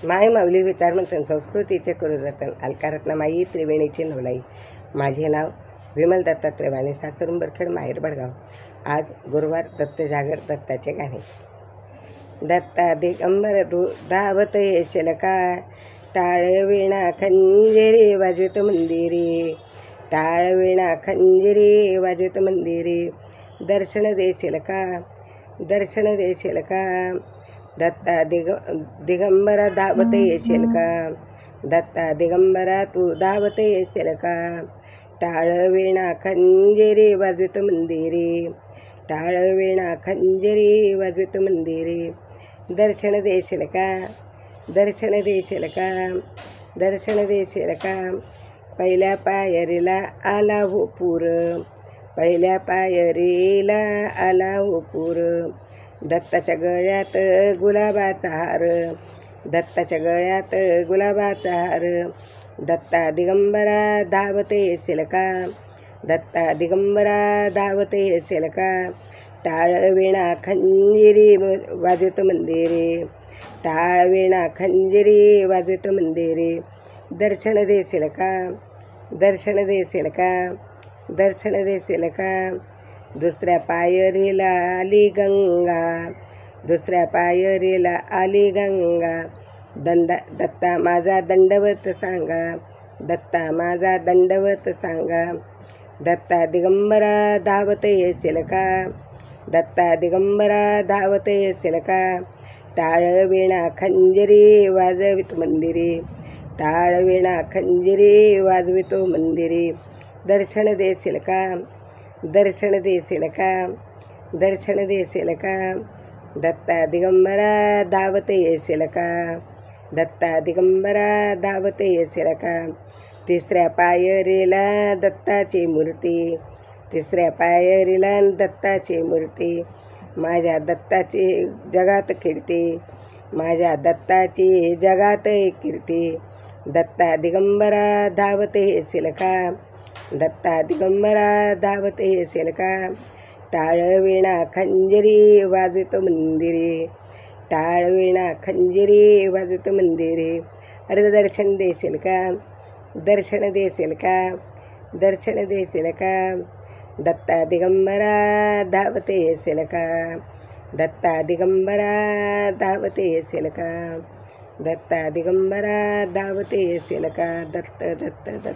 माय माऊली विचारमंथन संस्कृतीचे करू जतन अलकारत्नामाई त्रिवेणीची नवलाई. माझे नाव विमल दत्तात्रय वाणी, सासरुंबरखेड, माहेर बडगाव. आज गुरुवार, दत्त जागर. दत्ताचे गाणे. दत्ता दिगंबर धावत येशील का, टाळ विणा खंजिरी वाजवित मंदिरी, टाळ विणा खंजिरी वाजवित मंदिरी. दर्शन देशील का, दर्शन देशील का, दत्ता दिगंबरा धावत येशील का, दत्ता दिगंबरा तू धावत येशील का. टाळ विणा खंजिरी वाजवित मंदिरी, टाळ विणा खंजिरी वाजवित मंदिरी. दर्शन देशील का, दर्शन देशील का, दर्शन देशील का. पहिल्या पायरीला आला हो पूर, पहिल्या पायरीला आला हो पूर. दत्ताच्या गळ्यात गुलाबाचा हार, दत्ताच्या गळ्यात गुलाबाचा हार. दत्ता दिगंबरा धावत येशील का, दत्ता दिगंबरा धावत येशील का. टाळ विणा खंजिरी वाजवित मंदिरी, टाळ विणा खंजिरी वाजवित मंदिरी. दर्शन देशील का, दर्शन देशील का, दर्शन देशील का. दुसऱ्या पायरीला आली गंगा, दुसऱ्या पायरीला आली गंगा. दत्ता माझा दंडवत सांगा, दत्ता माझा दंडवत सांगा. दत्ता दिगंबरा धावत येशील का, दत्ता दिगंबरा धावत येशील का. टाळ विणा खंजिरी वाजवित मंदिरी, टाळ विणा खंजिरी वाजवितो मंदिरी. दर्शन देशील का, दर्शन देशील का, दर्शन देशील का. दत्ता दिगंबरा धावत येशील का, दत्ता दिगंबरा धावत येशील का. तिसऱ्या पायरीला दत्ताची मूर्ती, तिसऱ्या पायरीला दत्ताची मूर्ती. माझ्या दत्ताची जगात कीर्ती, माझ्या दत्ताची जगात कीर्ती. दत्ता दिगंबरा धावत येशील का, दत्ता दिगंबरा धावत येशील का. टाळ विणा खंजिरी वाजवितो मंदिरी, टाळ विणा खंजिरी वाजवितो मंदिरी. अरे दर्शन देशील का, दर्शन देशील का, दर्शन देशील का. दत्ता दिगंबरा धावत येशील का, दत्ता दिगंबरा धावत येशील का, दत्ता दिगंबरा धावत येशील का. दत्त दत्त दत्त.